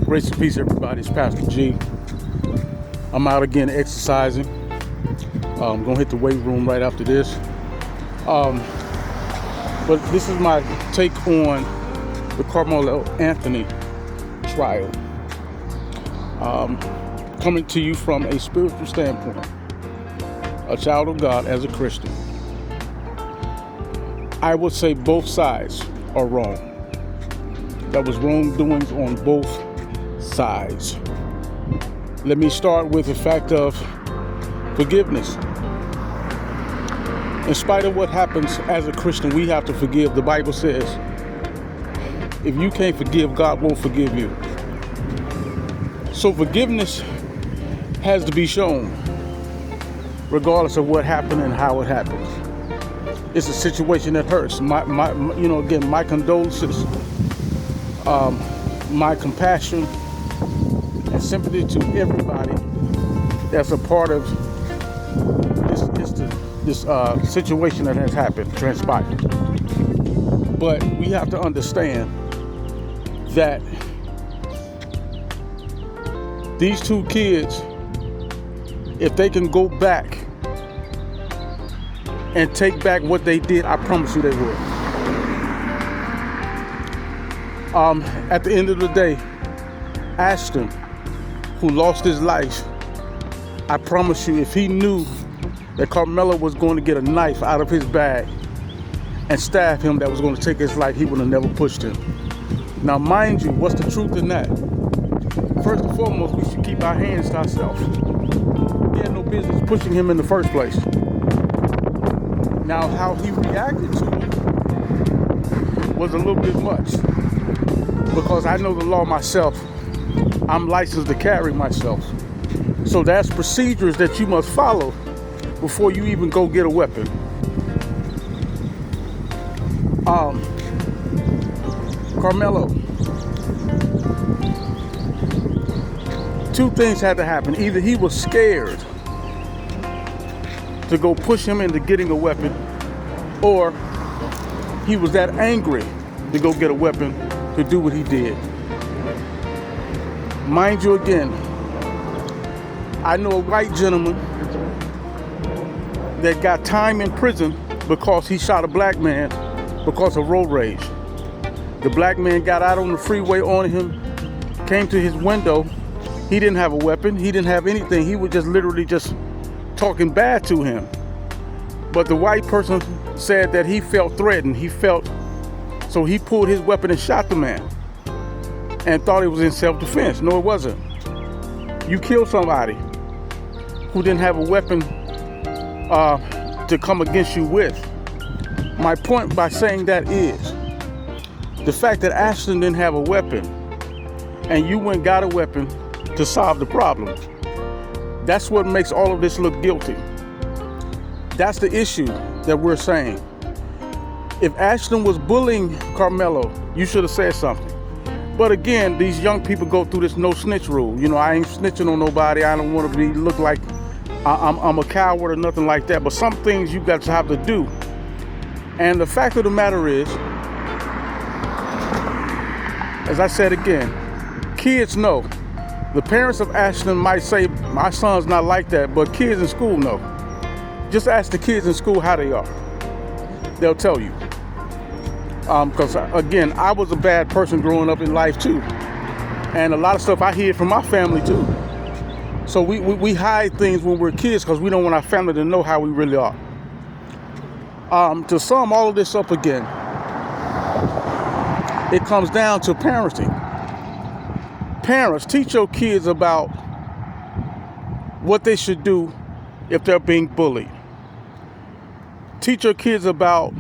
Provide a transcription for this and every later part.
Grace and peace, everybody. It's Pastor G. I'm out again exercising. I'm gonna hit the weight room right after this. But this is my take on the Karmelo Anthony trial. Coming to you from a spiritual standpoint, a child of God as a Christian. I would say both sides are wrong. There was wrongdoings on both sides. Let me start with the fact of forgiveness. In spite of what happens as a Christian, we have to forgive. The Bible says, if you can't forgive, God won't forgive you. So forgiveness has to be shown, regardless of what happened and how it happens. It's a situation that hurts. My condolences, my compassion, and sympathy to everybody that's a part of this situation that has transpired. But we have to understand that these two kids, if they can go back and take back what they did, I promise you they will. At the end of the day, Ashton, who lost his life, I promise you, if he knew that Karmelo was going to get a knife out of his bag and stab him that was going to take his life, he would have never pushed him. Now, mind you, what's the truth in that? First and foremost, we should keep our hands to ourselves. He had no business pushing him in the first place. Now, how he reacted to it was a little bit much, because I know the law myself. I'm licensed to carry myself. So that's procedures that you must follow before you even go get a weapon. Karmelo, two things had to happen. Either he was scared to go push him into getting a weapon, or he was that angry to go get a weapon to do what he did. Mind you, again, I know a white gentleman that got time in prison because he shot a black man because of road rage. The black man got out on the freeway on him, came to his window. He didn't have a weapon. He didn't have anything. He was just literally just talking bad to him. But the white person said that he felt threatened. So he pulled his weapon and shot the man and thought it was in self-defense. No, it wasn't. You killed somebody who didn't have a weapon to come against you with. My point by saying that is the fact that Ashton didn't have a weapon and you went and got a weapon to solve the problem. That's what makes all of this look guilty. That's the issue that we're saying. If Ashton was bullying Karmelo, you should have said something. But again, these young people go through this no snitch rule. You know, I ain't snitching on nobody. I don't want to look like I'm a coward or nothing like that. But some things you got to have to do. And the fact of the matter is, as I said again, kids know. The parents of Ashton might say, my son's not like that, but kids in school know. Just ask the kids in school how they are. They'll tell you. Because again, I was a bad person growing up in life too. And a lot of stuff I hid from my family too. So we hide things when we're kids because we don't want our family to know how we really are. To sum all of this up again, it comes down to parenting. Parents, teach your kids about what they should do if they're being bullied. Teach your kids about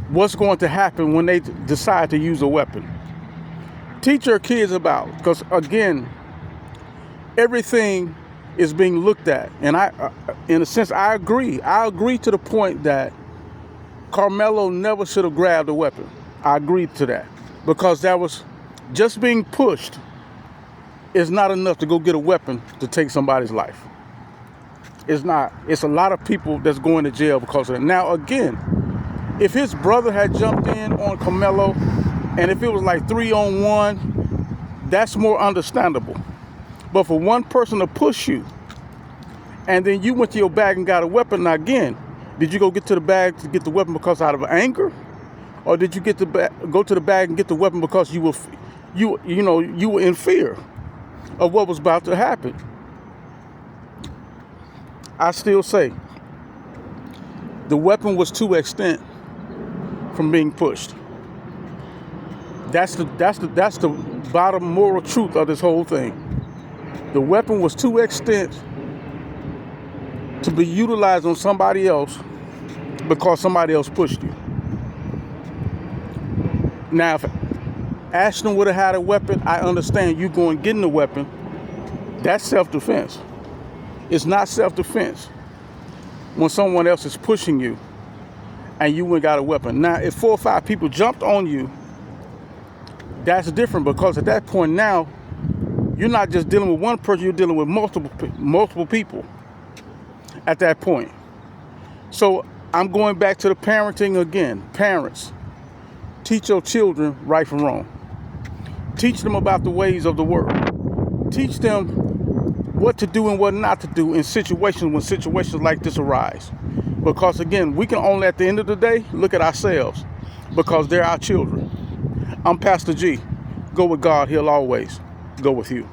what's going to happen when they decide to use a weapon. Teach your kids about, because again, everything is being looked at. And in a sense, I agree. I agree to the point that Karmelo never should have grabbed a weapon. I agree to that. Because that was just being pushed is not enough to go get a weapon to take somebody's life. It's not. It's a lot of people that's going to jail because of it. Now, again, if his brother had jumped in on Karmelo, and if it was like 3-on-1, That's more understandable. But for one person to push you, and then you went to your bag and got a weapon. Now again, did you go get to the bag to get the weapon because out of anger, or did you go to the bag and get the weapon because you were in fear of what was about to happen? I still say the weapon was to extent from being pushed. That's the bottom moral truth of this whole thing. The weapon was to extent to be utilized on somebody else because somebody else pushed you. Now, if Ashton would have had a weapon, I understand you going getting the weapon. That's self-defense. It's not self-defense when someone else is pushing you and you went got a weapon. Now, if 4 or 5 people jumped on you, that's different, because at that point now, you're not just dealing with one person, you're dealing with multiple people at that point. So I'm going back to the parenting again. Parents, teach your children right from wrong. Teach them about the ways of the world. Teach them what to do and what not to do in situations when situations like this arise. Because again, we can only at the end of the day look at ourselves, because they're our children. I'm Pastor G. Go with God, he'll always go with you.